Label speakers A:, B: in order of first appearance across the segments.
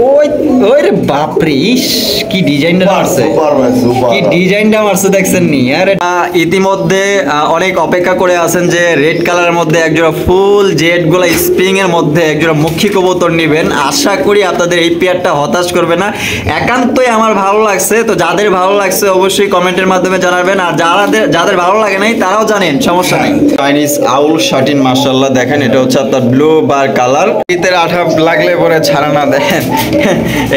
A: ওই ওই রে বাপরে, ইস কি ডিজাইনটা মারছে, কি ডিজাইনটা মারছে দেখছেন নি? আরে ইতিমধ্যে অনেক অপেক্ষা করে আছেন যে রেড কালারের মধ্যে একজোড়া ফুল জেড গুলা স্প্রিং এর মধ্যে একজোড়া মুখী কবুতর নেবেন। আশা করি আপনাদের এই পেয়ারটা হতাশ করবে না, একান্তই আমার ভালো লাগছে। তো যাদের ভালো লাগছে অবশ্যই কমেন্টের মাধ্যমে জানাবেন, আর যাদের ভালো লাগে নাই তারাও জানেন, সমস্যা নেই। চাইনিজ আউল শাটিন মাশাআল্লাহ দেখেন, এটা হচ্ছে আপনার ব্লু বার কালার। শীতের আঠা লাগলে পরে ছাড়া না, দেখেন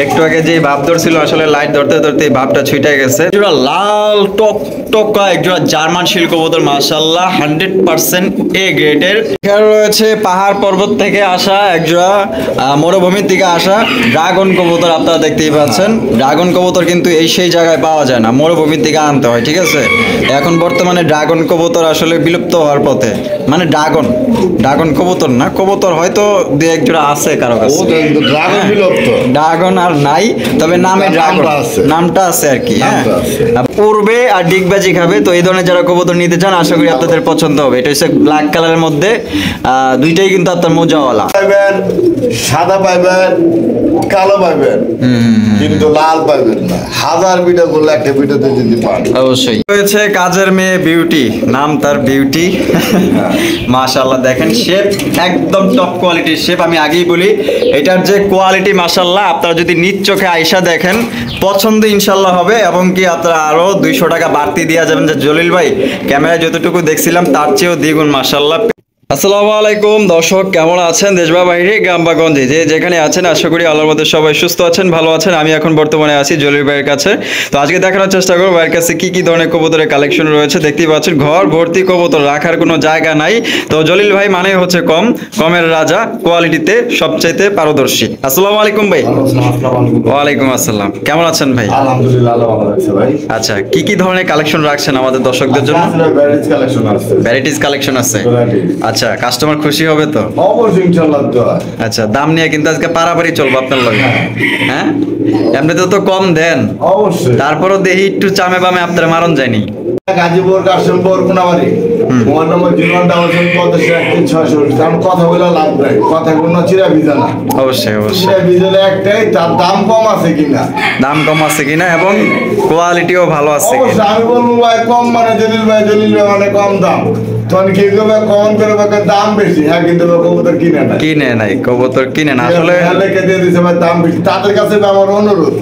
A: একটু আগে যে ভাব ধরছিল আসলে লাইট ধরতে ধরতে ভাবটা ছুটে গেছে। একজোড়া লাল টক টকা একজোড়া জার্মান শিল কবুতর মাশাআল্লাহ 100% এ গ্রেডের। এখানে রয়েছে পাহাড় পর্বত থেকে আসা একজোড়া মরুভূমির থেকে আসা ড্রাগন কবুতর। আপনারা দেখতেই পাচ্ছেন ড্রাগন কবুতর কিন্তু এই সেই জায়গায় পাওয়া যায় না, মরুভূমির থেকে আনতে হয়, ঠিক আছে? এখন বর্তমানে ড্রাগন কবুতর আসলে বিলুপ্ত হওয়ার পথে, মানে ড্রাগন কবুতর না, কবুতর হয়তো দু এক জোড়া আছে কারো কাছে, ড্রাগন আর নাই, তবে নামে ড্রাগন নামটা আছে আর কি। হ্যাঁ, উড়বে আর ডিগবাজি খাবে। তো এই ধরনের যারা কবুতর নিতে চান আশা করি আপনাদের পছন্দ হবে। এটা হচ্ছে ব্ল্যাক কালারের মধ্যে, দুইটাই কিন্তু আপনার মোজাওয়ালা।
B: সাদা পাইবেন, কালো পাইবেন, কিন্তু লাল পাইবেন না। হাজার বিটা করলে একটা বিটাতে যদি পান।
A: অবশ্যই রয়েছে কাজের মেয়ে বিউটি, নাম তার বিউটি। মাশাআল্লাহ দেখেন শেপ একদম টপ কোয়ালিটির শেপ। আমি আগেই বলি এটার যে কোয়ালিটি মাশাআল্লাহ, আপনারা যদি নিজ চোখে আইসা দেখেন পছন্দ ইনশাআল্লাহ হবে, এবং কি আপনারা আরো 200 টাকা বাড়তি দিয়ে যাবেন। যে জলিল ভাই ক্যামেরায় যতটুকু দেখছিলাম তার চেয়েও দ্বিগুণ মাশাআল্লাহ। আসসালামু আলাইকুম দর্শক, কেমন আছেন? দেশ বা বাইরে, গ্রাম বা গঞ্জে যে যেখানে আছেন আশা করি আল্লাহর মধ্যে সবাই সুস্থ আছেন, ভালো আছেন। আমি এখন বর্তমানে আছি জলিল ভাইয়ের কাছে। তো আজকে দেখানোর চেষ্টা করবো ভাইয়ের কাছে কি কি ধরনের কবুতরের কালেকশন রয়েছে। দেখতেই পাচ্ছেন ঘর ভর্তি কবুতর, রাখার কোনো জায়গা নাই। তো জলিল ভাই মানে হচ্ছে কমের রাজা, কোয়ালিটিতে সবচাইতে পারদর্শী। আসসালামু আলাইকুম ভাই। ওয়ালাইকুম আসসালাম, কেমন আছেন ভাই?
B: আলহামদুলিল্লাহ ভালো আছে ভাই।
A: আচ্ছা, কি কি ধরনের কালেকশন রাখছেন আমাদের দর্শকদের জন্য? ভ্যারাইটিস কালেকশন আছে। আচ্ছা, কাস্টমার খুশি হবে তো?
B: অবশ্যই ইনশাআল্লাহ।
A: আচ্ছা, দাম নিয়ে কিন্তু আজকে পারাপারি চলবো আপনার লগে। হ্যাঁ, এমনিতে তো কম দেন,
B: অবশ্যই।
A: তারপরও দেখি একটু চামে বামে আপনারা মারণ যায়নি।
B: গাজীপুর কাশিমপুর কোনাবাড়ি, মোবাইল নম্বর 01556 কারণ কথা বলে লাভ নাই, কথা কোনো চিরা ভিজা না।
A: অবশ্যই অবশ্যই,
B: চিরা ভিজলে একটাই, তার দাম কম আছে কিনা,
A: দাম কম আছে কিনা এবং কোয়ালিটিও ভালো আছে কিনা।
B: অবশ্যই আমি বলবো ভাই কম মানে জলিল ভাই মানে কম দাম। তখন কি করবে, কমন করে দাম বেশি। হ্যাঁ, কিন্তু কবুতর কিনে নাই, কবুতর কিনে না আসলে লেখে দিয়ে দিচ্ছে ভাই দাম বেশি। তাদের কাছে আমার অনুরোধ,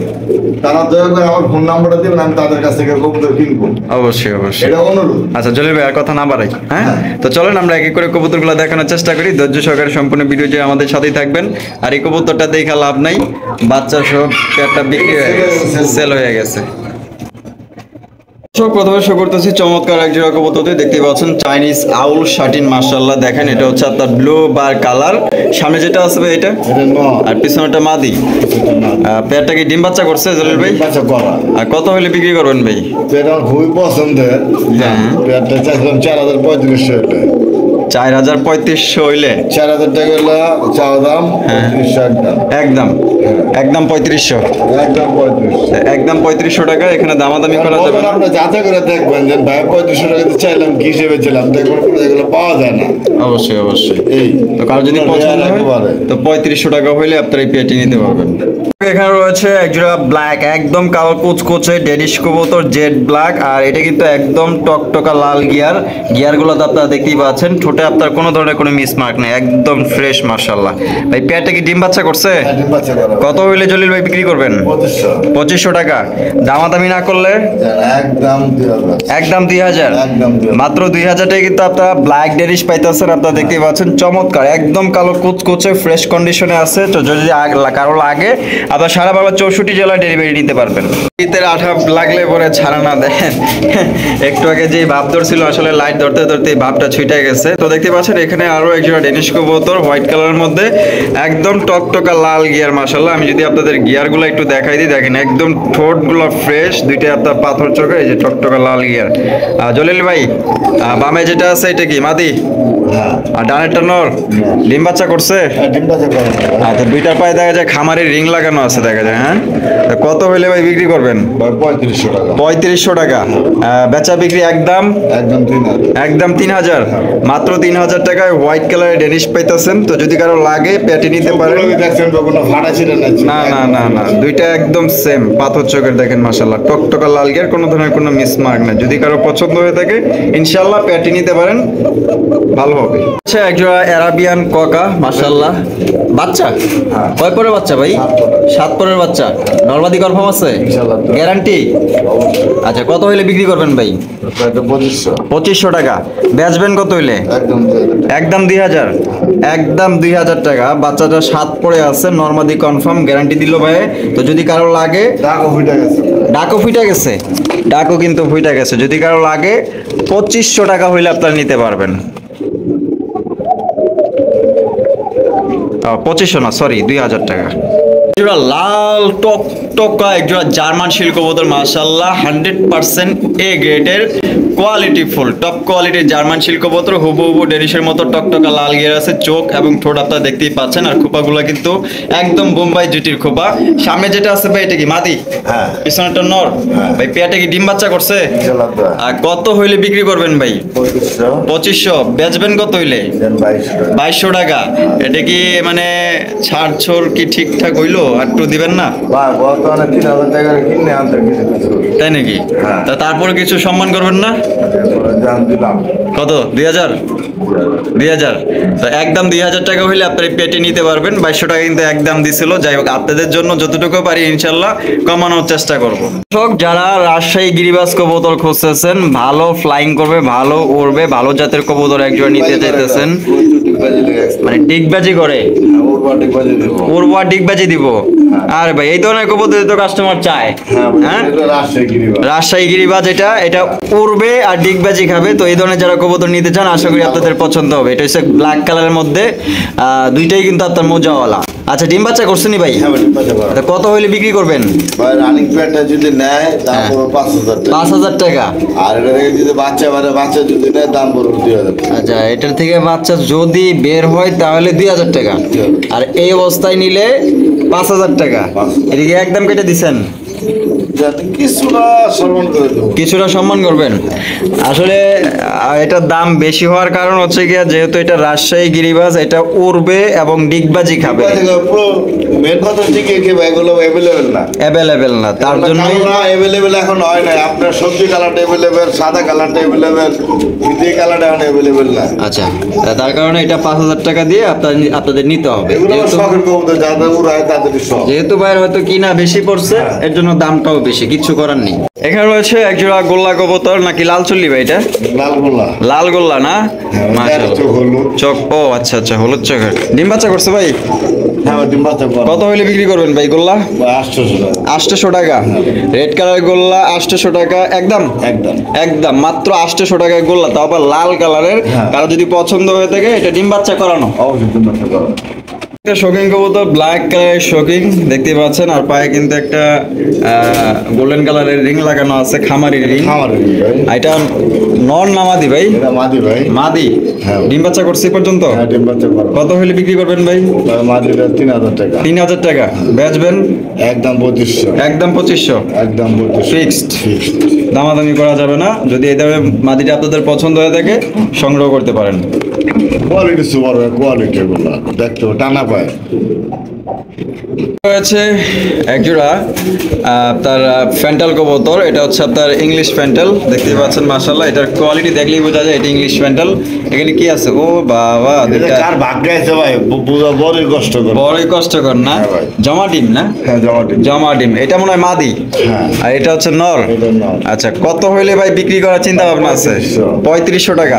B: তারা দয়া করে আমার ফোন নাম্বারটা দিবেন, আমি তাদের কাছ থেকে কবুতর কিনবো।
A: অবশ্যই অবশ্যই,
B: এটা অনুরোধ।
A: আচ্ছা জলিল ভাই আর কথা না বাড়াই, হ্যাঁ তো চলেন আমরা এক এক করে কবুতরগুলো দেখানোর চেষ্টা করি। ধৈর্য সহকারে সম্পূর্ণ ভিডিও যে আমাদের সাথেই থাকবেন। আর এই কবুতরটা দেখা লাভ নাই, বাচ্চা সব একটা বিক্রি হয়ে গেছে, সেল হয়ে গেছে। প্রথমে শো করতেছি চমৎকার এক জোড়া কবুতর, দেখতে পাচ্ছেন চাইনিজ আউল শাটিন মাশাআল্লাহ দেখেন, এটা হচ্ছে আপনার ব্লু বার কালার। সামনে যেটা আছে ভাই এটা, আর পিছনেটা মাদি। পেয়ারটা কি ডিম বাচ্চা করছে জলিল ভাই? আর কত হলে বিক্রি করবেন ভাই?
B: পেয়ারটা খুবই পছন্দের। হ্যাঁ, পেয়ারটা চাইছিলাম 4500 টাকা।
A: 4500 হইলে
B: 4000 টাকা হলো চাওয়া দাম।
A: একদম 3500, একদম 3500 টাকা। এখানে দামাদামি করা যাবে না।
B: আপনি যাচাই করে দেখবেন যে ভাই 3500 টাকা চাইলাম কি হিসেবে ছিলাম, দেখবেন এগুলো পাওয়া যায় না।
A: অবশ্যই অবশ্যই,
B: এই
A: তো কারো যদি পছন্দ হয় তো 3500 টাকা হইলে আপনারা এই পেয়ারটি নিতে পারবেন। এখানে রয়েছে একজোড়া ব্ল্যাক একদম কালো কুচকুচে ডেনিশ কবুতর জেড ব্ল্যাক, আর এটা কিন্তু একদম টকটকা লাল গিয়ারগুলো তো আপনারা দেখতেই পাচ্ছেন। ঠোঁটে আপনার কোনো ধরনের কোনো মিসমার্ক নেই, একদম ফ্রেশ মাশাআল্লাহ। ভাই পেয়ারটা কি ডিম বাচ্চা করছে? কত হইলে জলিল ভাই বিক্রি করবেন? 2500 টাকা। দামাদামি না করলে একদম 2000, মাত্র 2000 টাকা কিন্তু আপনারা ব্ল্যাক ডেনিশ পাইতেছেন। আপনারা দেখতেই পাচ্ছেন চমৎকার একদম কালো কুচকুচে ফ্রেশ কন্ডিশনে আছে। তো যদি কারো লাগে আপনার সারা বাংলা 64 জেলায় ডেলিভারি নিতে পারবেন। শীতের আঠা লাগলে পরে ছাড়া না, দেখেন একটু আগে যে ভাব ধরছিল আসলে লাইট ধরতে ধরতে ভাবটা ছুটে গেছে। তো দেখতে পাচ্ছেন এখানে আরো একজোড়া ডেনিশ কবুতর হোয়াইট কালারের মধ্যে, একদম টকটকা লাল গিয়ার মাশাআল্লাহ। আমি যদি আপনাদের গিয়ারগুলো একটু দেখাই দিই, দেখেন একদম ঠোঁটগুলো ফ্রেশ, দুইটা আপনার পাথর চোখে, এই যে টকটকা লাল গিয়ার। জলিল ভাই বামে যেটা আছে এটা কি মাদি? আর ডানেরটা নর? ডিম বাচ্চা করছে? আচ্ছা, দুইটার পায়ে দেখা যায় খামারের রিং লাগানো আছে দেখা যায়। হ্যাঁ, কত হইলে ভাই বিক্রি করবেন? 3500 টাকা। বেচা বিক্রি একদম 3000, মাত্র 3000 টাকায় হোয়াইট কালারের ডেনিশ পাইতেছেন। তো যদি কারো লাগে প্যাটি নিতে পারেন।
B: দেখছেন তো কোনো ফাটা ছিল
A: না না না না, দুইটা একদম সেম পাথর চোখের, দেখেন মাশাআল্লাহ টকটকা লাল গিয়ার, কোনো ধরনের কোনো মিসমার্ক না। যদি কারো পছন্দ হয়ে থাকে ইনশাআল্লাহ প্যাটি নিতে পারেন, ভালো হবে। আচ্ছা, একজোড়া অ্যারাবিয়ান কোকা মাশাআল্লাহ, বাচ্চা কয় পরের বাচ্চা ভাই? 7 পরের বাচ্চা। নরমাদি কনফার্ম আছে? গ্যারান্টি? আচ্ছা, কত হইলে বিক্রি করবেন ভাই? 2500 টাকা। বেচবেন কত হইলে? একদম 2000। একদম 2000 টাকা। বাচ্চাটা 7 পরে আছে, নরমাদি কনফার্ম, গ্যারান্টি দিল ভাই। তো যদি কারো লাগে, ডাকও ফুইটা গেছে, ডাকও কিন্তু ফুইটা গেছে, যদি কারো লাগে 2500 টাকা হইলে আপনারা নিতে পারবেন। 2500 না, সরি 2000 টাকা। একজোড়া লাল টকটকা একজোড়া জার্মান শিল্ক কবুতর মাশাআল্লাহ, 100% এ গ্রেডের কোয়ালিটি ফুল টপ কোয়ালিটির জার্মান শিল্ক কবুতর, হুবহু ডেনিশের মতো টকটকা লাল গিয়ার আছে, চোখ এবং ঠোঁট আপনারা দেখতেই পাচ্ছেন। আর খোপাগুলো কিন্তু একদম বোম্বাই জুটির খোপা। সামনে যেটা আছে ভাই এটা কি মাদি? হ্যাঁ। পিছনেরটা নর? হ্যাঁ। ভাই পেটে কি ডিম বাচ্চা করছে? আর কত হইলে বিক্রি করবেন ভাই? 2500। বেচবেন কত হইলে? 2200 টাকা। এটা কি মানে ছাড় ছোড় কি ঠিকঠাক হইলো? একটু দিবেন না? তাই নাকি? তা তারপরে কিছু সম্মান করবেন না? কত? 2000? 2000। তো একদম 2000 টাকা হইলে আপনার পেটে নিতে পারবেন। 2200 টাকা কিন্তু একদম দিছিল। যাই হোক, আপনাদের জন্য যতটুকু পারি ইনশাল্লাহ কমানোর চেষ্টা করব। দর্শক, যারা রাজশাহী গিরিবাজ কবুতর খুঁজতেছেন, ভালো ফ্লাইং করবে, ভালো উড়বে, ভালো জাতের কবুতর একজন নিতে চাইতেছেন, মানে ডিগবাজি করে, উড়বা ডিগবাজি দিব। আরে ভাই, এই ধরনের কবুতর তো কাস্টমার চায়। হ্যাঁ, রাজশাহী গিরিবাজ, এটা উড়বে আর ডিগবাজি খাবে। তো এই ধরনের যারা কবুতর নিতে চান আশা করি আপনাদের পছন্দ হবে। এটা হচ্ছে ব্ল্যাক কালারের মধ্যে, দুইটাই কিন্তু আপনার মোজাওয়ালা। আচ্ছা, ডিম বাচ্চা করছেন ভাই? কত হইলে বিক্রি করবেন?
B: ভাই রানিং প্যাডটা যদি নেয় দাম পড়বে
A: 5000 টাকা।
B: আর এটা থেকে যদি বাচ্চা যদি নেয় দাম পড়বে 2000।
A: আচ্ছা, এটার থেকে বাচ্চা যদি বের হয় তাহলে 2000 টাকা, আর এই অবস্থায় নিলে 5000 টাকা। এদিকে একদম কেটে দিছেন? কিছুটা সম্মান করবেন। আসলে এটার দাম বেশি হওয়ার কারণ হচ্ছে গিয়া, যেহেতু এটা রাজশাহী গিরিবাজ, এটা উড়বে এবং ডিগবাজি খাবে, অ্যাভেলেবেল না, তার জন্য
B: অ্যাভেলেবেল এখন হয় না। আপনার সবজি কালারটা অ্যাভেলেবেল, সাদা কালারটা অ্যাভেলেবেল, বিদেশি কালারটা এখন অ্যাভেলেবেল না।
A: আচ্ছা, তার কারণে এটা 5000 টাকা দিয়ে আপনাদের নিতে হবে। যেহেতু ভাইয়ের হয়তো কিনা বেশি পড়ছে, এর জন্য দামটাও বেশি, কিছু করার নেই। এখানে রয়েছে একজোড়া গোল্লা কবুতর, নাকি লাল চুল্লি ভাই? এটা লাল গোল্লা না? চোখ, ও আচ্ছা আচ্ছা, হলুদ চোখের। ডিম বাচ্চা করছে ভাই? কত হইলে বিক্রি করবেন ভাই গোল্লা? 800 টাকা। রেড কালার গোল্লা 800 টাকা একদম, একদম মাত্র 800 টাকায় গোল্লা, তাও আবার লাল কালারের। কারো যদি পছন্দ হয়ে থাকে, এটা ডিম বাচ্চা করানো। শোকিং কবুতর, ব্ল্যাক কালারের শোকিং দেখতে পাচ্ছেন, আর পায়ে কিন্তু একটা গোল্ডেন কালারের রিং লাগানো আছে, খামারি রিং। এটা নর না মাদি ভাই?
B: মাদি ভাই।
A: মাদি। ডিম বাচ্চা করছে পর্যন্ত? কত হইলে বিক্রি করবেন ভাই?
B: 3000 টাকা।
A: 3000 টাকা। বেচবেন?
B: একদম 2500।
A: একদম 2500।
B: একদম
A: ফিক্সড। দামাদামি করা যাবে না। যদি এই ধরনের মাদিটা আপনাদের পছন্দ হয়ে থাকে, সংগ্রহ করতে পারেন।
B: কোয়ালিটি সুপার, কোয়ালিটি গুলো দেখতে টানা পায়।
A: রয়েছে একজোড়া তার ফ্যান্টাল কবুতর, এটা হচ্ছে আপনার ইংলিশ ফ্যান্টাল, দেখতেই পাচ্ছেন মাশাআল্লাহ। এটার কোয়ালিটি দেখলেই বোঝা যায় এটা ইংলিশ ফ্যান্টাল। এখানে কি আছে? ও বাবা,
B: কার ভাগ্যে আছে ভাই, বড়ই কষ্টকর,
A: বড়ই কষ্টকর না? জমা ডিম না?
B: হ্যাঁ,
A: জমা ডিম। এটা মনে হয় মাদি, আর এটা হচ্ছে নর। আচ্ছা, কত হইলে ভাই বিক্রি করার চিন্তা ভাবনা আছে? 3500 টাকা।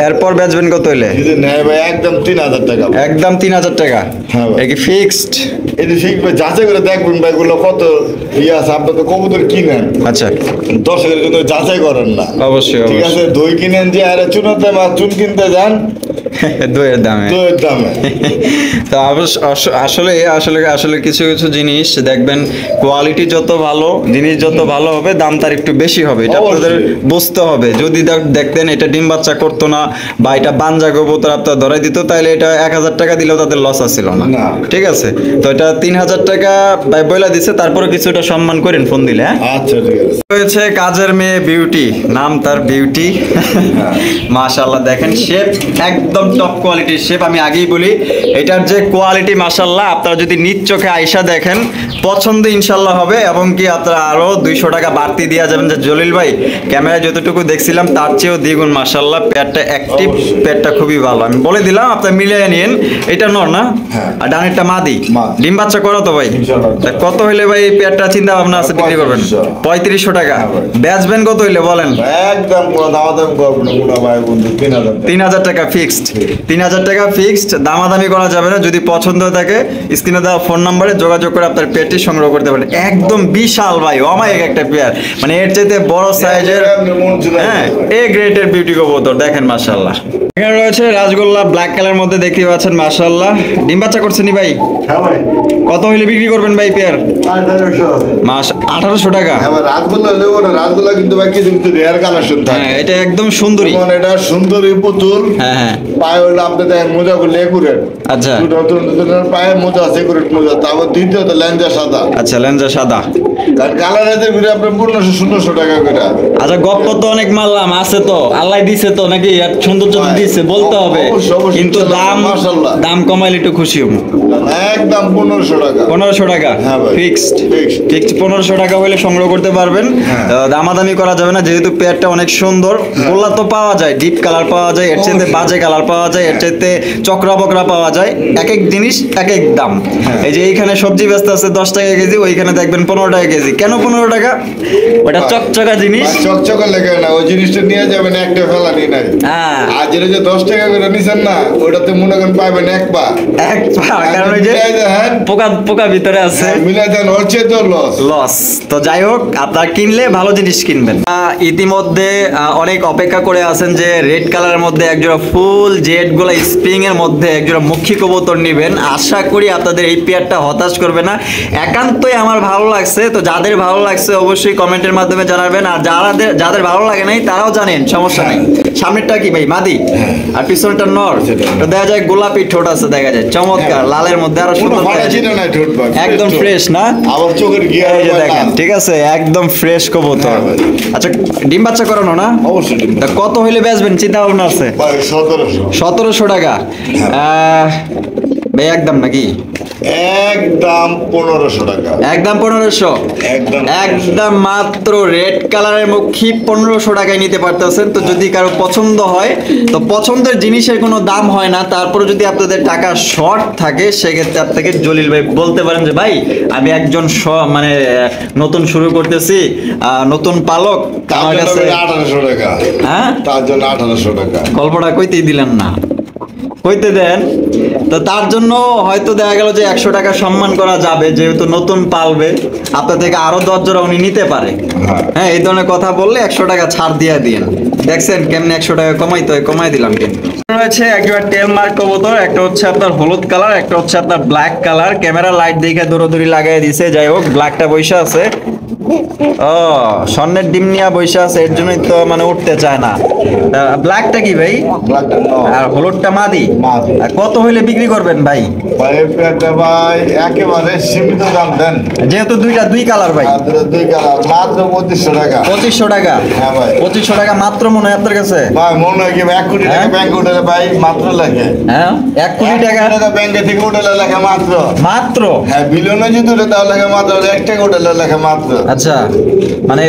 A: এরপর বেচবেন কত হইলে?
B: যদি নেয় ভাই একদম 3000 টাকা।
A: একদম 3000 টাকা। এ কি ফিক্সড?
B: এটা শিখবে, যাচাই করে দেখবেন ভাই গুলো কত ইয়ে আছে। আপনার তো কবুতর কিনেন,
A: আচ্ছা,
B: দর্শকের জন্য যাচাই করেন না।
A: অবশ্যই,
B: ঠিক আছে, দই কিনেন যে আরে চুনাতে চুন কিনতে যান,
A: দইয়ের দামে।
B: দইয়ের দামে।
A: তো আসলে আসলে আসলে কিছু কিছু জিনিস দেখবেন, কোয়ালিটি যত ভালো, জিনিস যত ভালো হবে, দাম তার একটু বেশি হবে, এটা আপনাদের বুঝতে হবে। যদি দেখতেন এটা ডিম বাচ্চা করতো না বা এটা বানজা কবুতর আপনার ধরাই দিত, তাহলে এটা 1000 টাকা দিলেও তাদের লস আসছিল না। ঠিক আছে, তো এটা 3000 টাকা বইলা দিছে, তারপরে কিছুটা সম্মান করেন ফোন দিলে।
B: আচ্ছা ঠিক আছে।
A: রয়েছে কাজের মেয়ে বিউটি, নাম তার বিউটি। মাশাআল্লাহ দেখেন শেপ একদম টপ কোয়ালিটির শেপ। আমি আগেই বলি এটার যে কোয়ালিটি মাশাআল্লাহ, আপনারা যদি নিজ চোখে আইসা দেখেন পছন্দ ইনশাআল্লাহ হবে, এবং কি আপনারা আরো 200 টাকা বাড়তি দিয়ে যাবেন যে জলিল ভাই ক্যামেরায় যতটুকু দেখছিলাম তার চেয়েও দ্বিগুণ মাশাআল্লাহ, পেটটা অ্যাক্টিভ, পেটটা খুবই ভালো। আমি বলে দিলাম, আপনারা মিলিয়ে নিন। এটা নর না, আর ডানেরটা মাদি, ডিম বাচ্চা করো তো ভাই? কত হইলে ভাই এই পেটটা চিন্তা ভাবনা আছে বিক্রি করবেন? 3500 টাকা। বেচবেন কত হইলে বলেন?
B: একদম কোনো দামাদামি করব না কোনো ভাই বন্ধু,
A: 3000 টাকা ফিক্সড। 3000 টাকা ফিক্সড, দামাদামি করা যাবে না। যদি পছন্দ হয়ে থাকে স্ক্রিনে দেওয়া ফোন নম্বরে যোগাযোগ করে আপনার পেয়ারটি সংগ্রহ করতে পারেন। একদম বিশাল ভাই, অমায়িক একটা পেয়ার, মানে এর চাইতে বড় সাইজের, হ্যাঁ এ গ্রেডের বিউটি কবুতর দেখেন মাশাআল্লাহ। এখানে রয়েছে রাজগোল্লা ব্ল্যাক কালার মধ্যে, দেখতে পাচ্ছেন মাশাআল্লাহ। ডিম বাচ্চা করছেন নি ভাই?
B: হ্যাঁ ভাই।
A: কত হইলে বিক্রি করবেন ভাই পেয়ার? 1800 টাকা।
B: হ্যাঁ ভাই, রাজগোল্লা লেবো না, রাজগোল্লা কিন্তু ভাই কিছু কিছু রেয়ার কালেকশন থাকে।
A: হ্যাঁ এটা একদম সুন্দরী,
B: মানে এটা সুন্দরী পুতুল।
A: হ্যাঁ হ্যাঁ।
B: পায়ে হইলো আপনি দেখেন মোজা গুলো একুরেট।
A: আচ্ছা।
B: পায়ে মোজা আছে একুরেট মোজা, তারপর দ্বিতীয়ত লেঞ্জা সাদা।
A: আচ্ছা লেঞ্জা সাদা।
B: কারণ কালারেতে ঘুরে আপনার 1500-1600 টাকা করে।
A: আচ্ছা গপ্প তো অনেক মারলাম, আছে তো আল্লাহ দিছে তো নাকি, আর সৌন্দর্য তো দিছে বলতে হবে, কিন্তু দাম দাম কমাইলে একটু খুশি হবো।
B: একদম 1500 টাকা।
A: 1500 টাকা ফিক্সড। ফিক্সড 1500 টাকা হলে সংগ্রহ করতে পারবেন। দামাদামি করা যাবে না, যেহেতু পেয়ারটা অনেক সুন্দর। গোল্লা তো পাওয়া যায়, ডিপ কালার পাওয়া যায়, এর চাইতে বাজে কালার পাওয়া যায়, এর চাইতে চক্রা বকরা পাওয়া যায়। এক এক জিনিস এক এক দাম। এই যে এইখানে সবজি ব্যস্ত আছে 10 টাকা কেজি, ওইখানে দেখবেন 15 টাকা কেজি। কেন 15 টাকা? ওটা চকচকা জিনিস,
B: চকচকা লেগে না, ওই জিনিসটা নিয়ে যাবেন একটা ফেলা নিয়ে নাই।
A: হ্যাঁ,
B: আর যেটা যে 10 টাকা করে নিছেন না, ওটাতে মনে করেন পাবেন এক পা।
A: কারণ ওই যে পোকা পোকা ভিতরে আছে,
B: মিলাই দেন, ওর চেয়ে তো লস।
A: তো যাই হোক, আপনারা কিনলে ভালো জিনিস কিনবেন। ইতিমধ্যে অনেক অপেক্ষা করে আছেন যে রেড কালারের মধ্যে একজোড়া ফুল জেড গোলা স্প্রিং এর মধ্যে একজোড়া মুখী কবুতর নিবেন। আশা করি আপনাদের এই পেয়ারটা হতাশ করবে না, একান্তই আমার ভালো লাগছে। তো যাদের ভালো লাগছে অবশ্যই কমেন্টের মাধ্যমে জানাবেন, আর যাদের ভালো লাগে নাই তারাও জানেন, সমস্যা নেই। সামনেরটা কি ভাই মাদি, আর পিছনটা নর। তো দেখা যায় গোলাপি ঠোঁট আছে, দেখা যায় চমৎকার, লালের মধ্যে আরো সুন্দর, একদম ফ্রেশ না?
B: আবার চোখের গিয়ার
A: এই যে দেখেন, ঠিক আছে একদম ফ্রেশ কবুতর। আচ্ছা ডিম বাচ্চা করানো না?
B: অবশ্যই।
A: কত হইলে বেচবেন চিন্তা ভাবনা আছে? 1700 টাকা। ভাই একদম নাকি?
B: একদম 1500 টাকা।
A: একদম 1500? একদম মাত্র রেড কালারের মুখী 1500 টাকায় নিতে পারতেছেন। তো যদি কারো পছন্দ হয়, তো পছন্দের জিনিসের কোনো দাম হয় না, তারপরে যদি আপনাদের টাকা শর্ট থাকে সেক্ষেত্রে আপনাকে জলিল ভাই বলতে পারেন যে ভাই আমি একজন মানে নতুন শুরু করতেছি, নতুন পালক, আমার কাছে
B: 1800 টাকা।
A: হ্যাঁ,
B: তার জন্য 1800 টাকা।
A: গল্পটা কইতেই দিলেন না, কইতে দেন। তো তার জন্য হয়তো দেখা গেল যে 100 টাকা সম্মান করা যাবে, যেহেতু নতুন পালবে, আপনার থেকে আরো 10 জোড়া উনি নিতে পারে। হ্যাঁ, এই ধরনের কথা বললে 100 টাকা ছাড় দিয়ে দিন। দেখছেন কেমনে 100 টাকা কমাইতে হয়, কমাই দিলাম। কিন্তু রয়েছে একবার টেল মার্ক কবুতর, একটা হচ্ছে আপনার হলুদ কালার, একটা হচ্ছে আপনার ব্ল্যাক কালার। ক্যামেরা লাইট দেখে দৌড়াদৌড়ি লাগাই দিছে, যাই হোক ব্ল্যাকটা বৈশা আছে। ও স্বর্ণের ডিম নিয়ে বসে আছে, এর জন্যই তো মানে উঠতে চায় না। ব্ল্যাকটা কি ভাই? আর হলুদটা মাদি। আর কত হইলে বিক্রি করবেন ভাই?
B: ভাই একেবারে সীমিত দাম দেন,
A: যেহেতু দুই কালার ভাই।
B: দুই কালার মাত্র 2500 টাকা।
A: 2500 টাকা?
B: হ্যাঁ ভাই।
A: 2500 টাকা মাত্র মনে হয় আপনার কাছে?
B: ভাই মনে হয় কি 1 কোটি টাকা ব্যাংকে উঠলে ভাই মাত্র লাগে।
A: হ্যাঁ 1 কোটি টাকা
B: ব্যাংকে থেকে উঠলে লেখা মাত্র।
A: মাত্র?
B: হ্যাঁ, বিলিয়নে যদি উঠে তাহলে লেখা মাত্র, 1 টাকা উঠলে লেখা মাত্র।
A: আচ্ছা, মানে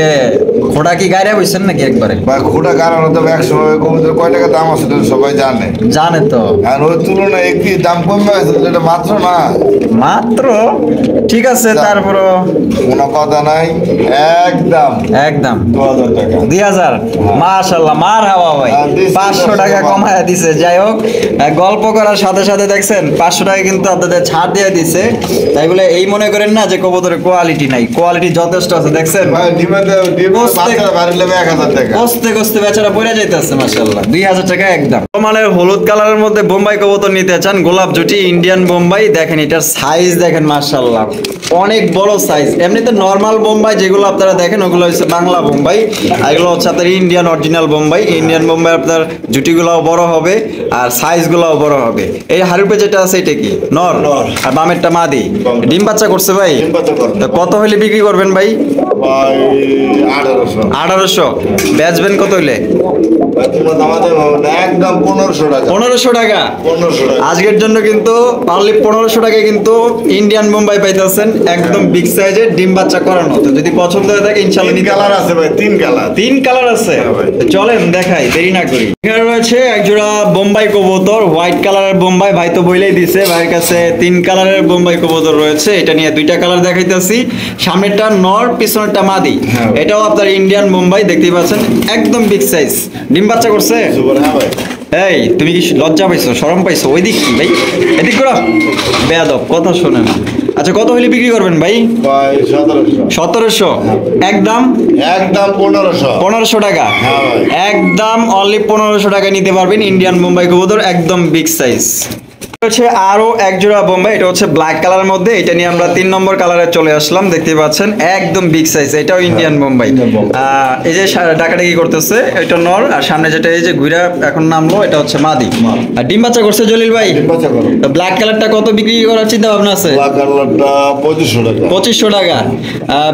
A: খোড়া কি গায়রা হইছেন নাকি একবারে?
B: ভাই খোড়া কারণ তো 100 কবুতর কয় টাকা দাম আছে সবাই জানে
A: তো।
B: আর ওই তুলনায় একটু দাম কমে গেছে, এটা মাত্র না।
A: মাত্র ঠিক আছে, তারপর
B: কোনো কথা নাই, একদম 2000 টাকা।
A: 2000? মাশাআল্লাহ, মার হাওয়া ভাই। 500 টাকা কমায়া দিছে। যাই হোক, গল্প করার সাথে সাথে দেখছেন 500 টাকা কিন্তু আপনাদের ছাড় দিয়ে দিছে। তাই বলে এই মনে করেন না যে কবুতরের কোয়ালিটি নাই, কোয়ালিটি যথেষ্ট আছে। দেখছেন
B: বাচ্চারা বাড়ি নেবে 1000 টাকা।
A: কস্তে কস্তে বেচারা পড়ে যাইতেছে মাশাআল্লাহ 2000 টাকা একদম। মানে হলুদ কালারের মধ্যে বোম্বাই কবুতর নিতে চান, গোলাপ জুটি ইন্ডিয়ান বোম্বাই, দেখেন এটার সাইজ দেখেন মাশাআল্লাহ অনেক বড় সাইজ। এমনিতে নরমাল বোম্বাই যেগুলো আপনারা দেখেন ওগুলো হচ্ছে বাংলা বোম্বাই, আর এগুলো হচ্ছে আপনার Indian original Bombay. Indian Bombay আপনার জুটিগুলোও বড় হবে আর সাইজগুলোও বড় হবে। এই হারুপে যেটা আছে এটা কি নর, আর বামেরটা মাদি। ডিম বাচ্চা করছে ভাই?
B: ডিম বাচ্চা করছে।
A: তো কত হইলে বিক্রি করবেন ভাই?
B: ভাই 1800।
A: 1800 বেচবেন কত হইলে?
B: ভাই তোমরা আমাদের একদম 1500 টাকা।
A: 1500 টাকা
B: 1500 টাকা।
A: আজকের জন্য কিন্তু পারলে 1500 টাকায় কিন্তু ইন্ডিয়ান বোম্বাই পাইতেছেন, একদম বিগ সাইজের ডিম বাচ্চা করানো। তো যদি পছন্দ হয়ে থাকে ইনশাআল্লাহ
B: তিন
A: নিতে
B: কালার আছে ভাই, 3 কালার।
A: 3 কালার আছে।
B: হ্যাঁ ভাই।
A: তো চলেন দেখাই, দেরি না করি। এখানে রয়েছে একজোড়া বোম্বাই কবুতর, হোয়াইট কালারের বোম্বাই। ভাই তো বইলেই দিছে ভাইয়ের কাছে 3 কালারের বোম্বাই কবুতর রয়েছে। এটা নিয়ে 2টা কালার দেখাইতেছি, সামনেরটা নর, পিছনেরটা মাদি।
B: হ্যাঁ।
A: এটাও আপনার ইন্ডিয়ান বোম্বাই, দেখতেই পাচ্ছেন একদম বিগ সাইজ। ডিম বাচ্চা করছে?
B: সুপার। হ্যাঁ ভাই।
A: এই তুমি কি লজ্জা পাইছো, শরম পাইছো? ওই দিক কি ভাই, এদিক করো, বেয়াদব কথা শোনে না। আচ্ছা কত হলে বিক্রি করবেন ভাই?
B: ভাই 1700।
A: 1700 একদম?
B: একদম 1500।
A: 1500 টাকা
B: হ্যাঁ ভাই।
A: একদম অনলি 1500 টাকা নিতে পারবেন ইন্ডিয়ান বোম্বাই কবুতর, একদম বিগ সাইজ। হচ্ছে আরো এক জোড়া বোম্বাই, এটা হচ্ছে ব্ল্যাক কালারের মধ্যে। এটা নিয়ে আমরা 3 নম্বর কালারে চলে আসলাম, দেখতে পাচ্ছেন একদম বিগ সাইজ। এটাও ইন্ডিয়ান বোম্বাই।
B: Indian Bombay।
A: এই যে ডাকাটা কি করতেছে, এটা নর, আর সামনে যেটা এই যে ঘুরা এখন নামলো এটা হচ্ছে মাদি। আর ডিম বাচ্চা করছে জলিল ভাই?
B: ডিম বাচ্চা করো।
A: তো ব্ল্যাক কালারটা কত বিক্রি করার চিন্তা ভাবনা আছে?
B: ব্ল্যাক কালারটা 2500 টাকা।
A: 2500 টাকা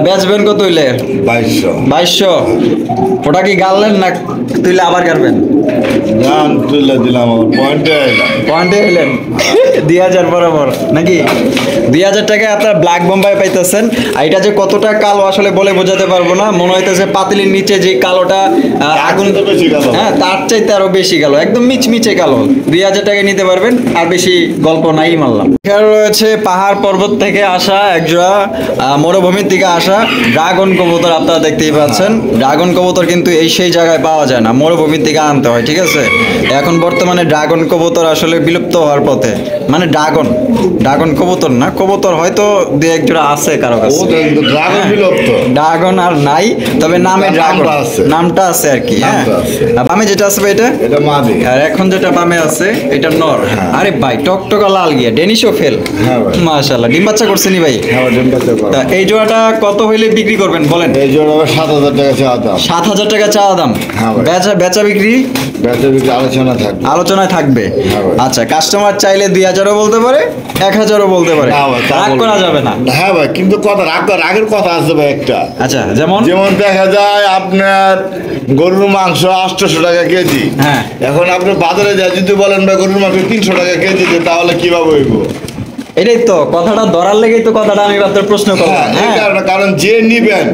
A: বেচবেন কত হইলে?
B: 2200।
A: 2200 ওটা কি গাললেন না তুইলে আবার গাড়বেন?
B: জান তুলে দিলাম, আমার পয়েন্টে এলাম।
A: পয়েন্টে এলেন 2000 বরাবর নাকি? 2000 টাকায় আপনার ব্ল্যাক বোম্বাই পাইতেছেন। আর এটা যে কতটা কালো আসলে বলে বোঝাতে পারবো না, মনে হইতেছে পাতিলির নিচে যে কালোটা আগুন,
B: তার চেয়ে বেশি কালো।
A: হ্যাঁ তার চাইতে আরো বেশি কালো, একদম মিচমিচে কালো। 2000 টাকায় নিতে পারবেন, আর বেশি গল্প নাই মারলাম। এখানে রয়েছে পাহাড় পর্বত থেকে আসা একজোড়া মরুভূমির থেকে আসা ড্রাগন কবুতর, আপনারা দেখতেই পাচ্ছেন। ড্রাগন কবুতর কিন্তু এই সেই জায়গায় পাওয়া যায় না, মরুভূমির থেকে আনতে হয়, ঠিক আছে? এখন বর্তমানে ড্রাগন কবুতর আসলে বিলুপ্ত হওয়ার পথে। মানে ড্রাগন কবুতর না, কবুতর হয়তো 2-1 জোড়া আছে কারো
B: ও
A: কাছে।
B: তো ড্রাগন বিলুপ্ত।
A: ড্রাগন আর নাই, তবে নামে ড্রাগন
B: নামটা আছে।
A: নামটা আছে আর কি। হ্যাঁ
B: নামটা আছে।
A: আর বামে যেটা আছে ভাই এটা?
B: এটা মাদি।
A: আর এখন যেটা বামে আছে এটা নর।
B: হ্যাঁ।
A: আরে ভাই টকটকা লাল গিয়া ডেনিশও ফেল।
B: হ্যাঁ ভাই।
A: মাশাআল্লাহ ডিম বাচ্চা করছেন ভাই?
B: হ্যাঁ ডিম বাচ্চা করো।
A: তা এই জোড়াটা কত হইলে বিক্রি করবেন বলেন?
B: এই জোড়া 7000 টাকা চাওয়া দাম।
A: 7000 টাকা চাওয়া দাম।
B: হ্যাঁ ভাই।
A: বেচা বিক্রি
B: বেচা বিক্রি আলোচনা থাকবে।
A: আলোচনায় থাকবে।
B: হ্যাঁ ভাই।
A: আচ্ছা কাস্টমার চাইলে 2000ও বলতে পারে, 1000ও বলতে পারে,
B: না ভাই, তা
A: রাগ
B: বলবো
A: করা যাবে না।
B: হ্যাঁ ভাই, কিন্তু কথা রাগের কথা আছে ভাই একটা।
A: আচ্ছা যেমন
B: যেমন দেখা যায় আপনার গরুর মাংস 800 টাকা কেজি।
A: হ্যাঁ।
B: এখন আপনি বাজারে যায় যদি বলেন ভাই গরুর মাংস 300 টাকা কেজি, তাহলে কিভাবে হইব?
A: এটাই তো কথাটা ধরার লেগেই তো কথাটা আমি আপনার প্রশ্ন করলাম।
B: হ্যাঁ, এই
A: হ্যাঁ
B: কারণে, কারণ যে নিবেন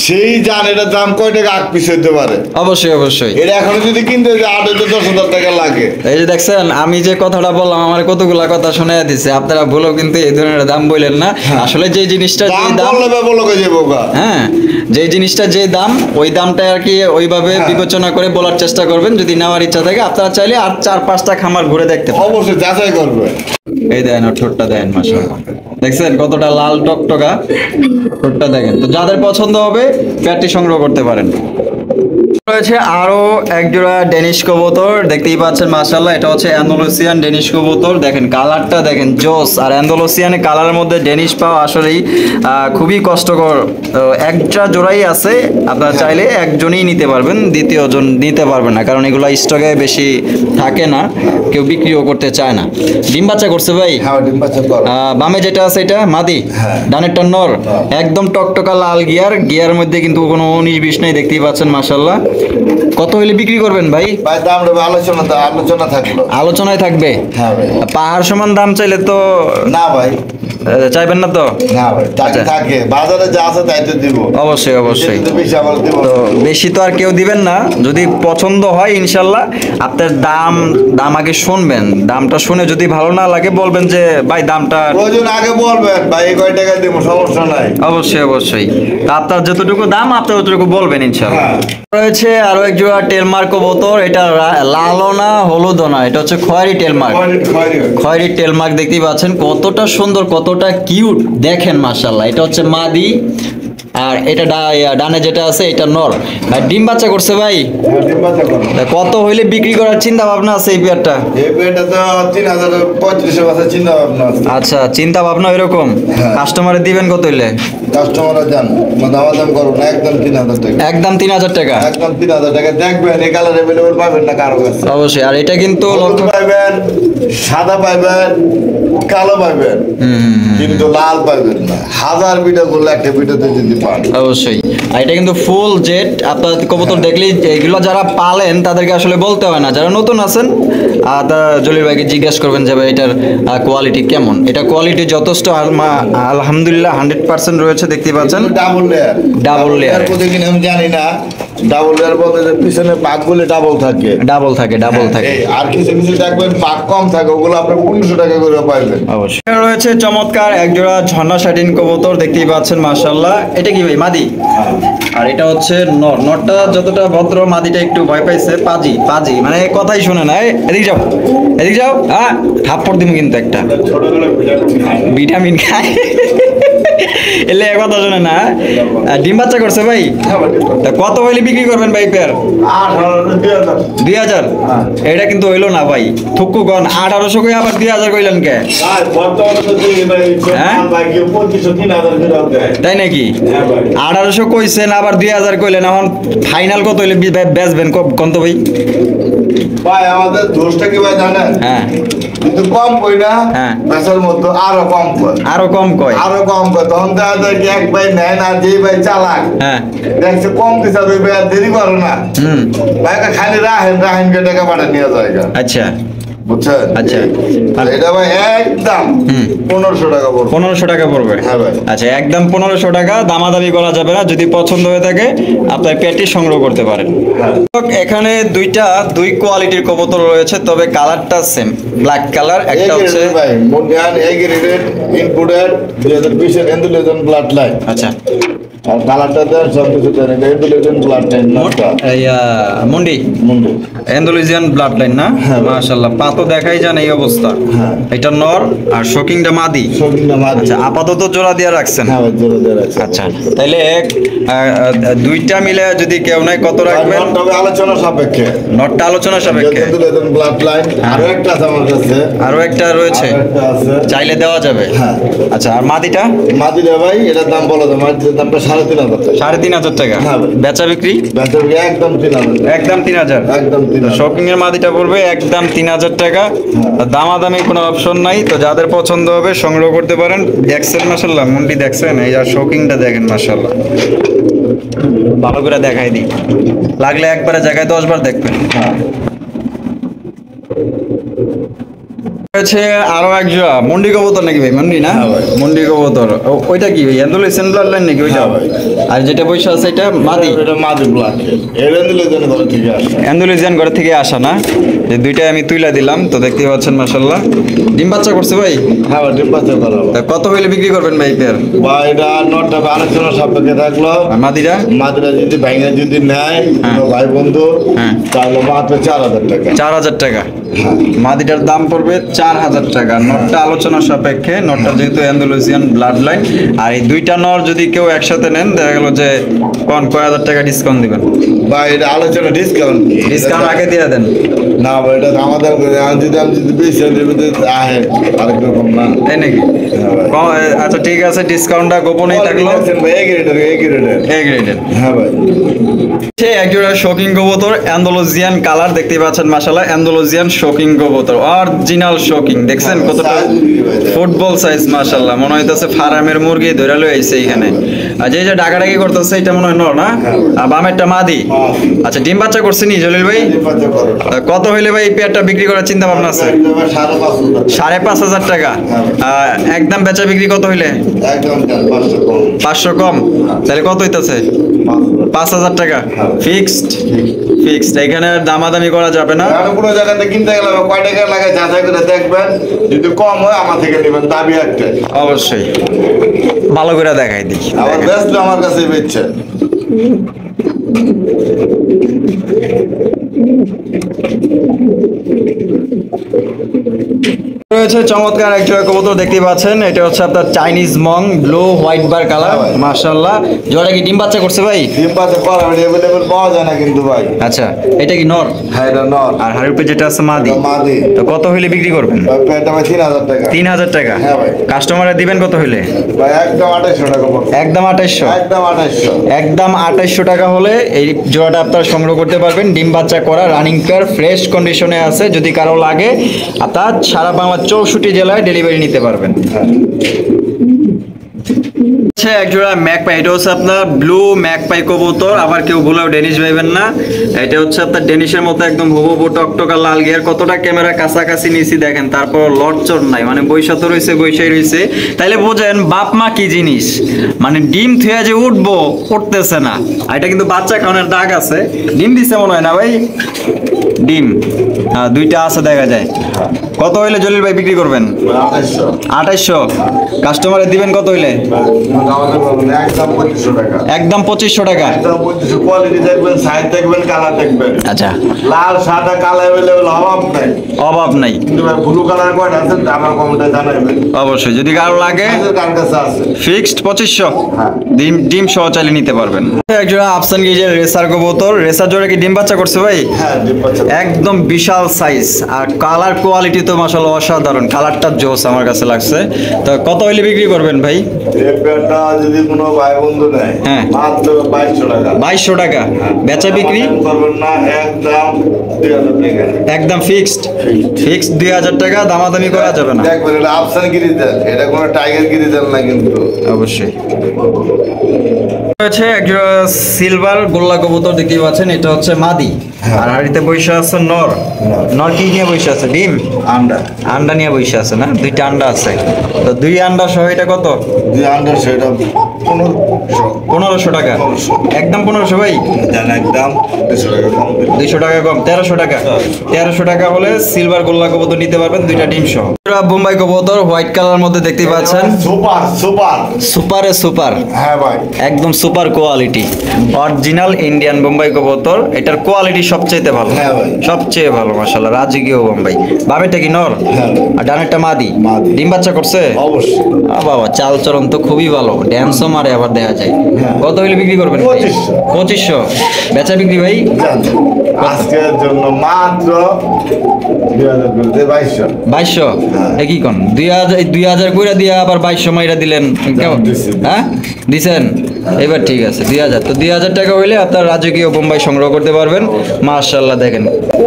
B: সেই জান এটার দাম কয় টাকা আগ পিছ হইতে পারে।
A: অবশ্যই অবশ্যই।
B: এটা এখনো যদি কিনতে যায় 8,000-10,000 টাকা লাগে।
A: এই যে দেখছেন আমি যে কথাটা বললাম আমার কতগুলা কথা শুনে দিছে, আপনারা ভুলেও কিন্তু এই ধরনের দাম বললেন না। আসলে যে জিনিসটা যে
B: দাম
A: দাম,
B: বললে বলকে যাবো গা।
A: হ্যাঁ যে জিনিসটা যে দাম ওই দামটা আর কি ওইভাবে
B: হ্যাঁ।
A: বিবেচনা করে বলার চেষ্টা করবেন। যদি নেওয়ার ইচ্ছা থাকে আপনারা চাইলে আর 4-5টা খামার ঘুরে দেখতে পারেন।
B: অবশ্যই যাচাই করবে।
A: এই দেন ওর ঠোঁটটা দেন মাশাআল্লাহ, দেখছেন কতটা লাল টকটকা ঠোঁটটা দেখেন। তো যাদের পছন্দ হবে প্যাটি সংগ্রহ করতে পারেন। রয়েছে আরো এক জোড়া ডেনিশ কবুতর, দেখতেই পাচ্ছেন মাশাআল্লাহ। এটা হচ্ছে অ্যান্ডালুসিয়ান ডেনিশ কবুতর, দেখেন কালারটা দেখেন জোস। আর অ্যান্ডালুসিয়ান কালারের মধ্যে ডেনিশ পাওয়া আসলেই খুবই কষ্টকর। তো একটা জোড়াই আছে, আপনারা চাইলে একজনই নিতে পারবেন, দ্বিতীয় জন নিতে পারবেন না, কারণ এগুলো স্টকে বেশি থাকে না, কেউ বিক্রিও করতে চায় না। ডিম বাচ্চা করছে ভাই?
B: হ্যাঁ ডিম বাচ্চা করো।
A: বামে যেটা আছে এটা মাদি,
B: হ্যাঁ।
A: ডানেরটা নর। একদম টকটকা লাল গিয়ার মধ্যে কিন্তু কোনো 19-20 নাই, দেখতেই পাচ্ছেন মাশাআল্লাহ। কত হইলে বিক্রি করবেন ভাই?
B: ভাই দাম রে আলোচনা থাকলো।
A: আলোচনায় থাকবে।
B: হ্যাঁ ভাই।
A: পাহাড় সমান দাম চাইলে তো
B: না ভাই,
A: চাইবেন না তো?
B: না ভাই,
A: আচ্ছা।
B: থাকে বাজারে যা আছে তাই তো দিব।
A: অবশ্যই অবশ্যই।
B: যেটা বেশি আবার দিব।
A: তো বেশি তো আর কেউ দিবেন না, যদি পছন্দ হয় ইনশাল্লাহ আপনার দাম আগে শুনবেন, দামটা শুনে যদি ভালো না লাগে বলবেন যে ভাই দামটা।
B: প্রয়োজন আগে বলবেন ভাই এই কয় টাকা দিব, সমস্যা নাই।
A: অবশ্যই অবশ্যই। তা আপনার যতটুকু দাম আপনি ততটুকু বলবেন ইনশাল্লাহ।
B: হ্যাঁ।
A: রয়েছে আরো এক জোড়া টেলমার্ক কবুতর, এটা লালও না হলুদও না, এটা হচ্ছে খয়েরি টেলমার্ক। খয়েরি টেলমার্ক দেখতেই পাচ্ছেন কতটা সুন্দর, কতটা কিউট, দেখেন মাশাআল্লাহ। এটা হচ্ছে মাদি, আর এটা ডানে যেটা আছে এটা নর। আর ডিম বাচ্চা করছে ভাই?
B: ডিম বাচ্চা করে।
A: তা কত হইলে বিক্রি করার চিন্তা ভাবনা আছে এই পেয়ারটা?
B: এই পেয়ারটা তো 3035 বছর চিন্তা ভাবনা আছে।
A: আচ্ছা, চিন্তা ভাবনা এরকম। কাস্টমারে দিবেন কত হইলে?
B: কাস্টমাররা জান দাম করো না, একদম 3000 টাকা।
A: একদম 3000 টাকা?
B: একদম 3000 টাকা। দেখবেন এই কালার अवेलेबल পাবেন না কারো কাছে।
A: অবশ্যই। আর এটা কিন্তু লক্ষ্য
B: পাবেন, সাদা পাবেন, কালো পাবেন, কিন্তু লাল পাবেন না। 1000 বিটা করলে একটা বিটাতে যদি পান।
A: অবশ্যই। আর এটা কিন্তু ফুল জেট। আপনার কবুতর দেখলেই এগুলো যারা পালেন তাদেরকে আসলে বলতে হয় না, যারা নতুন আছেন তা জলিল ভাইকে জিজ্ঞেস করবেন যে ভাই এটার কোয়ালিটি কেমন। এটা কোয়ালিটি যথেষ্ট আলহামদুলিল্লাহ 100% রয়েছে, দেখতে পাচ্ছেন।
B: Double layer.
A: ডাবল লেয়ার
B: বলতে কিনা আমি জানি না। ডাবল লেয়ার বলতে যে পিছনে পাকগুলো ডাবল থাকে।
A: ডাবল থাকে, ডাবল থাকে।
B: আর কিছু কিছু দেখবেন পাক কম থাকে, ওগুলো আপনি 1500 টাকা করে পাইবেন।
A: অবশ্যই। রয়েছে চমৎকার একজোড়া ঝর্ণা শাটিন কবুতর, দেখতেই পাচ্ছেন মাশাআল্লাহ। এটা কি ভাই মাদি? আর এটা হচ্ছে নর। নরটা যতটা ভদ্র, মাদিটা একটু ভয় পাইছে। পাজি পাজি মানে কথাই শুনে না। এদিকে যাও, এদিকে যাও। হ্যাঁ, থাপ্পড় দিমু কিন্তু একটা। ভিটামিন খায় এলে কথা শুনে না। ডিম বাচ্চা করছে ভাই? তা কত হইলে বিক্রি করবেন ভাই পেয়ার? 2000। এটা কিন্তু হইলো না ভাই, থুকু গন। 1800 কই আবার 2000 কইলেন কে? তাই নাকি? 1800 কইছেন আবার 2000 কইলেন। এখন ফাইনাল কত হইলে বেচবেন কোন তো ভাই?
B: ভাই আমাদের দোষটা কি ভাই জানেন?
A: হ্যাঁ,
B: কিন্তু কম কই না।
A: হ্যাঁ,
B: বেচার মতো আরো কম কয়।
A: আরো কম কয়?
B: আরো কম কয়। তখন দেখা যায় কি এক ভাই নেয় না, যেই ভাই চালাক
A: হ্যাঁ,
B: দেখছে কম দিছে, ওই ভাই আর দেরি করো না। ভাইকে খালি রাহেন কে টাকা পাঠা নিয়ে যায়।
A: আচ্ছা
B: বুঝছেন?
A: আচ্ছা।
B: আর এটা ভাই একদম 1500 টাকা পড়বে।
A: 1500 টাকা পড়বে?
B: হ্যাঁ ভাই।
A: আচ্ছা, একদম 1500 টাকা। দামাদামি করা যাবে না। যদি পছন্দ হয়ে থাকে আপনার পেটি সংগ্রহ করতে পারেন। এখানে দুই কোয়ালিটির কবুতর রয়েছে, তবে কালারটা সেম, ব্ল্যাক কালার। একটা হচ্ছে
B: ভাই মুন্ডিয়ান এগ রেড ইনপুটেড 2020 এর এন্ডুলেশন ব্লাড লাইন।
A: আচ্ছা,
B: আর কালারটা দেন সব কিছু দেন, এটা এন্ডুলেশন ব্লাড লাইন নটটা।
A: এই মুন্ডি এন্ডোলিজিয়ান ব্লাড লাইন না? মাশাআল্লাহ, পা তো দেখাই যান এই অবস্থা। এটা নর আর শোকিংটা মাদি।
B: শোকিংটা মাদি।
A: আচ্ছা, আপাতত জোড়া দিয়ে রাখছেন?
B: হ্যাঁ ভাই, জোড়া দিয়ে রাখছি।
A: আচ্ছা, তাহলে দুইটা মিলে যদি কেউ নাই কত রাখবেন?
B: তবে আলোচনা সাপেক্ষে।
A: নটটা আলোচনা সাপেক্ষে।
B: এন্ডুলেশন ব্লাড লাইন আরো একটা আছে আমার কাছে।
A: আরো একটা রয়েছে,
B: একটা আছে,
A: চাইলে দেওয়া যাবে।
B: হ্যাঁ।
A: আচ্ছা, আর মাদিটা?
B: মাদিরা ভাই এটার দাম বলা যায়, মাদির দামটা 3500 টাকা।
A: 3500 টাকা?
B: হ্যাঁ ভাই।
A: বেচা বিক্রি?
B: বেচা বিক্রি একদম 3000।
A: একদম 3000?
B: একদম 3000।
A: শপিং এর মাদিটা পড়বে একদম 3000 টাকা। দামাদামি কোনো অপশন নাই। তো যাদের পছন্দ হবে সংগ্রহ করতে পারেন। দেখছেন মাশাআল্লাহ মুন্ডি, দেখছেন? এই আর শোকিংটা দেখেন মাশাআল্লাহ, ভালো করে দেখাই দিই। লাগলে একবারে জায়গায় 10 বার দেখবেন। হচ্ছে আরো একজোড়া মন্ডি কবুতর নাকি ভাই? মন্ডি না? মন্ডি কবুতর। ওইটা কি ভাই? এন্ডোলিসিয়ান ব্লাড লাইন নাকি ওইটা? আর যেটা বসে আছে এটা মাদি?
B: এটা মাদি ব্লাড। এর এন্ডুলেশন ঘর থেকে আসে।
A: এন্ডোলিসিয়ান ঘর থেকে আসা না? এই দুইটাই আমি তুইলা দিলাম। তো দেখতে পাচ্ছেন মাশাআল্লাহ, ডিম বাচ্চা করছে ভাই?
B: হ্যাঁ ভাই, ডিম বাচ্চা করা।
A: তা কত হইলে বিক্রি করবেন ভাই পেয়ার?
B: বা এটা নটটা আলোচনা সাপেক্ষে থাকলো।
A: আর মাদিরা?
B: মাদিরা যদি ভাঙে যদি নেয় কোনো ভাই বন্ধু, তাহলে মাত্র 4000 টাকা।
A: 4000 টাকা? মাদিটার দাম পড়বে 4000 টাকা। নটটা আলোচনা সাপেক্ষে। নটটা যেহেতু অ্যান্ডালুসিয়ান ব্লাড লাইন। আর এই দুইটা নর যদি কেউ একসাথে নেন, দেখা গেল যে কয় হাজার টাকা ডিসকাউন্ট দিবেন?
B: বা এটা আলোচনা ডিসকাউন্ট
A: আগে দিয়ে দেন
B: না ভাই, এটা আমাদের যদি বেশি আহে আরেক রকম না।
A: তাই নাকি? আচ্ছা ঠিক আছে, ডিসকাউন্টটা গোপনেই থাকলো। এ গ্রেডের।
B: হ্যাঁ ভাই।
A: একজোড়া শোকিং কবুতর, অ্যান্ডালুসিয়ান কালার, দেখতে পাচ্ছেন মাশাআল্লাহ। অ্যান্ডালুসিয়ান শোকিং কবুতর, অরিজিনাল শোকিং। দেখছেন কতটা ফুটবল সাইজ মাশাআল্লাহ। মনে হইতাছে ফার্মের মুরগি ধরে লই আইছে এখানে। আর যে ডাকাডাকি করতেছে এটা মনে হয় নর না? আর বামেরটা মাদি। আচ্ছা, ডিম বাচ্চা করছে নি জলিল ভাই? কত হইলে ভাই এই পেয়ারটা বিক্রি করার চিন্তা ভাবনা আছে? 5500 টাকা। একদম বেচা বিক্রি কত হইলে? 500 কম। তাহলে কত হইতাছে? 5000 টাকা ফিক্সড। এখানে দামাদামি করা যাবে না।
B: কোনো জায়গাতে কিনতে গেলে কয় টাকা লাগে যাচাই করে দেখবেন, যদি কম হয় আমার থেকে নেবেন, দাবি একটা।
A: অবশ্যই, ভালো করে দেখাই দিই।
B: আমার ব্যস্ত আমার কাছে বেচছে।
A: রয়েছে চমৎকার এক জোড়া কবুতর দেখতে পাচ্ছেন, এটা হচ্ছে আপনার চাইনিজ মং ব্লু হোয়াইট বার কালার। মাশাআল্লাহ, জোড়া কি ডিম বাচ্চা করছে ভাই?
B: ডিম বাচ্চা করা अवेलेबल পাওয়া যায় না কিন্তু ভাই।
A: আচ্ছা, এটা কি নর?
B: হ্যাঁ, এটা নর।
A: আর হাড়ির উপরে যেটা আছে মাদি।
B: মাদি।
A: তো কত হইলে বিক্রি করবেন?
B: ভাই এটা ভাই 3000 টাকা।
A: 3000 টাকা?
B: হ্যাঁ ভাই।
A: কাস্টমারে দিবেন কত হইলে?
B: ভাই একদম 2800 টাকা পড়বে।
A: একদম 2800?
B: একদম 2800।
A: একদম 2800 টাকা হলে এই জোড়াটা আপনারা সংগ্রহ করতে পারবেন। ডিম বাচ্চা করা, রানিং পেয়ার, ফ্রেশ কন্ডিশনে আছে। যদি কারো লাগে আপনার সারা বাংলা 64 জেলায় ডেলিভারি নিতে পারবেন। এক জোড়া ম্যাকপাই, এটা হচ্ছে আপনার ব্লু ম্যাকপাই কবুতর। আবার কেউ ভুলেও ডেনিশ ভাইবেন না, এটা হচ্ছে আপনার ডেনিশের মতো একদম হুবহু টকটকা লাল গিয়ার। কতটা ক্যামেরা কাছাকাছি নিয়েছি দেখেন, তারপর লটচর নাই, মানে বৈশা তো রয়েছে, বৈশাই রয়েছে। তাইলে বোঝেন বাপ মা কি জিনিস, মানে ডিম থুয়া যে উঠবো উঠতেছে না। আর এটা কিন্তু বাচ্চা খাওয়ানোর দাগ আছে। ডিম দিছে মনে হয় না ভাই? ডিম দুইটা আছে দেখা যায়। কত হইলে জলিল ভাই বিক্রি করবেন?
B: 2800।
A: 2800? কাস্টমারে দিবেন কত হইলে?
B: একদম 2500 টাকা।
A: একদম 2500 টাকা?
B: একদম 2500। কোয়ালিটি দেখবেন, সাইজ দেখবেন, কালার দেখবেন।
A: আচ্ছা,
B: লাল সাদা কালো अवेलेबल অভাব নাই।
A: অভাব নাই।
B: কিন্তু ভাই ব্লু কালার কয়টা আছে আমার কমেন্টে জানাবেন।
A: অবশ্যই, যদি কারো লাগে
B: কার কাছে আছে
A: ফিক্সড 2500।
B: হ্যাঁ।
A: ডিম ডিম সহ চাইলে নিতে পারবেন। একজোড়া আফসান গিজের রেসার কবুতর। রেসার জোড়া কি ডিম বাচ্চা করছে ভাই?
B: হ্যাঁ, ডিম বাচ্চা।
A: একদম বিশাল সাইজ, আর কালার কোয়ালিটি তো মাশাআল্লাহ অসাধারণ। কালারটা জোস আমার কাছে লাগছে। তো কত হইলে বিক্রি করবেন ভাই?
B: এই পেয়ারটা যদি কোনো ভাই বন্ধু নেয়,
A: হ্যাঁ,
B: মাত্র 2200 টাকা।
A: 2200 টাকা? বেচা বিক্রি
B: করবেন না, একদম 2000 টাকা।
A: একদম ফিক্সড? ফিক্সড 2000 টাকা, দামাদামি করা যাবে না।
B: দেখবেন এটা আফসান গিরিজাল, এটা কোনো টাইগার গিরিজাল না কিন্তু।
A: অবশ্যই। হচ্ছে একজোড়া সিলভার গোল্লা কবুতর দেখতে পাচ্ছেন, এটা হচ্ছে মাদি। আর হাড়িতে বৈশা আছে নর। নর কি নিয়ে বৈশা আছে? ডিম
B: আন্ডা।
A: আন্ডা নিয়ে বৈশা আছে না? দুইটা আন্ডা আছে। তো দুই আন্ডা সহ এটা কত?
B: যে আন্ডা সেটা
A: 1500 টাকা? একদম 1500 ভাই?
B: একদম 200 টাকা কম।
A: 200 টাকা কম? 1300 টাকা? 1300 টাকা হলে সিলভার গোল্লা কবুতর নিতে পারবেন, দুইটা ডিম সহ। বোম্বাই কবুতর হোয়াইট কালার মধ্যে দেখতে পাচ্ছেন।
B: সুপার সুপার
A: সুপারে সুপার।
B: হ্যাঁ ভাই,
A: একদম super quality, original Indian Bombay কবুতর। এটার কোয়ালিটি সবচেয়ে ভালো।
B: হ্যাঁ ভাই,
A: সবচেয়ে ভালো মাশাআল্লাহ। রাজকীয় বোম্বাই। বামেরটা কি নর?
B: হ্যাঁ।
A: আর ডানেরটা মাদি?
B: মাদি।
A: ডিম বাচ্চা করছে?
B: অবশ্যই।
A: বাবা, চাল চরণ তো খুবই ভালো, ড্যান্সও মারে আবার দেখা যায়।
B: হ্যাঁ।
A: কত হইলে বিক্রি করবেন?
B: 2500।
A: 2500? বেচা বিক্রি ভাই?
B: আজকের জন্য মাত্র 2200।
A: 2200? এ কি কোন 2000 কইরা দিয়া আবার 2200 মাইরা দিলেন কেমন?
B: দিছি।
A: হ্যাঁ দিছেন? এবার ঠিক আছে 2000। তো 2000 টাকা হইলে আপনার রাজকীয় বোম্বাই সংগ্রহ করতে পারবেন। মাশাআল্লাহ, দেখেন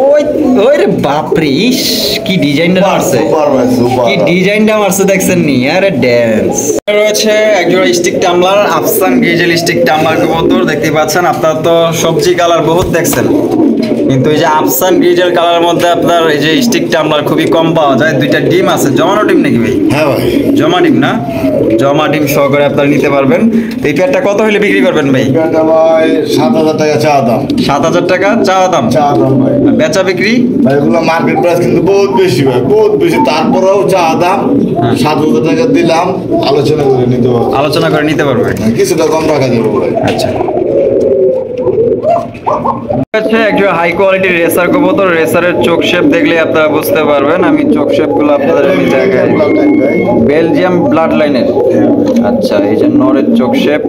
A: ওই ওই রে বাপরে, ইস কি ডিজাইনটা মারছে,
B: সুপার ভাই, সুপার।
A: কি ডিজাইনটা মারছে দেখছেন নি? আরে ড্যান্স। রয়েছে একজোড়া স্টিক টামলার, আফসান গ্রিজেল স্টিক টামলার কবুতর দেখতে পাচ্ছেন। আপনারা তো সবজি কালার বহুত দেখছেন, কিন্তু এই যে আফসান গ্রিজেল কালারের মধ্যে আপনার এই যে স্টিক টামলার খুবই কম পাওয়া যায়। দুইটা ডিম আছে, জমানো ডিম নাকি ভাই?
B: হ্যাঁ ভাই,
A: জমা ডিম না? জমা ডিম সহকারে আপনারা নিতে পারবেন। তো এই পেয়ারটা কত হলে বিক্রি করবেন ভাই?
B: এটা ভাই 7000 টাকা চা দাম।
A: 7000 টাকা চা দাম?
B: চা দাম ভাই।
A: বেচা বিক্রি?
B: ভাই এগুলো মার্কেট প্রাইস কিন্তু বহুত বেশি ভাই, বহুত বেশি। তারপরেও চা দাম 7000 টাকা দিলাম, আলোচনা করে নিতে পারবো।
A: আলোচনা করে নিতে পারবে?
B: কিছুটা কম রাখা যাবে ভাই।
A: আচ্ছা, হচ্ছে একজন হাই কোয়ালিটির রেসার কবুতর। রেসারের চোখ শেপ দেখলে আপনারা বুঝতে পারবেন। আমি চোখ শেপ গুলো আপনাদের আমি দেখাই। বেলজিয়াম ব্লাড লাইনের। আচ্ছা, এই যে নরের চোখ শেপ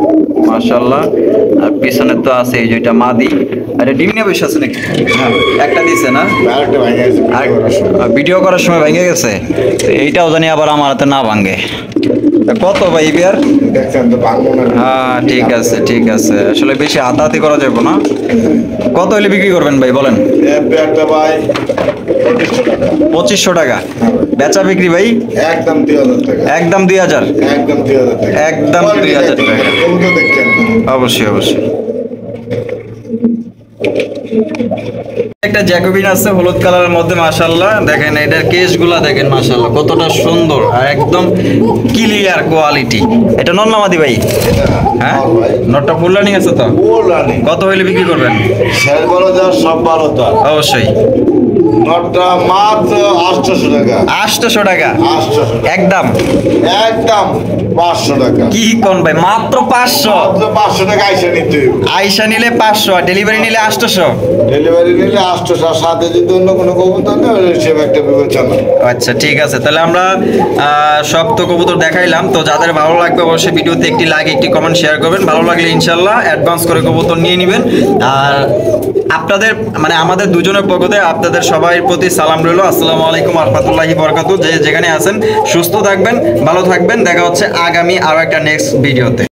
A: মাশাআল্লাহ। আর পিছনে তো আছে এই যে এটা মাদি। আরে ডিম নিয়ে বসে আছে নাকি? একটা দিছে না?
B: আরেকটা ভাই গেছে
A: ভিডিও করার সময় ভেঙে গেছে। এইটাও জানি আবার আমার হাতে না ভাঙে। কত ভাই বিয়ার?
B: দেখছেন তো ভাঙবো না।
A: হ্যাঁ ঠিক আছে ঠিক আছে, আসলে বেশি হাতাহাতি করা যাবে না। কত হলে বিক্রি করবেন ভাই বলেন?
B: একটা ভাই
A: 2500 টাকা? বেচা বিক্রি ভাই?
B: একদম 2000 টাকা।
A: একদম 2000?
B: একদম 2000 টাকা।
A: একদম 2000 টাকা।
B: কবুতর দেখছেন?
A: অবশ্যই অবশ্যই। একটা জ্যাকোবিন আছে হলুদ কালারের মধ্যে মাশাআল্লাহ। দেখেন এটার কেসগুলা দেখেন মাশাআল্লাহ কতটা সুন্দর আর একদম ক্লিয়ার কোয়ালিটি। এটা নন্নামাদি ভাই? হ্যাঁ, নটটা ফুল রানিং আছে তো?
B: Full running.
A: কত হইলে বিক্রি করবেন?
B: শেষ বলো যা, সব ভালো তো।
A: অবশ্যই।
B: নটটা মাত্র 800 টাকা।
A: 800 টাকা
B: 800
A: একদম
B: একদম 500 টাকা।
A: কি কোন ভাই মাত্র 500?
B: মাত্র 500 টাকা আইসা নিতে হবে।
A: আইসা নিলে 500 আর ডেলিভারি নিলে 800?
B: ডেলিভারি নিলে 800 আর সাথে যদি অন্য কোনো কবুতর নেই সেটা একটা বিবেচনা।
A: আচ্ছা ঠিক আছে, তাহলে আমরা সব তো কবুতর দেখাইলাম। তো যাদের ভালো লাগবে অবশ্যই ভিডিওতে একটি লাইক একটি কমেন্ট শেয়ার করবেন। ভালো লাগলে ইনশাল্লাহ অ্যাডভান্স করে কবুতর নিয়ে নেবেন। আর আপনাদের মানে আমাদের দুজনের পক্ষে আপনাদের সবাই প্রতি সালাম রইল। আসসালামু আলাইকুম ওয়া রাহমাতুল্লাহি ওয়া বারাকাতুহু। যে যেখানে আছেন সুস্থ থাকবেন, ভালো থাকবেন। দেখা হচ্ছে আগামী আরো একটা নেক্সট ভিডিওতে।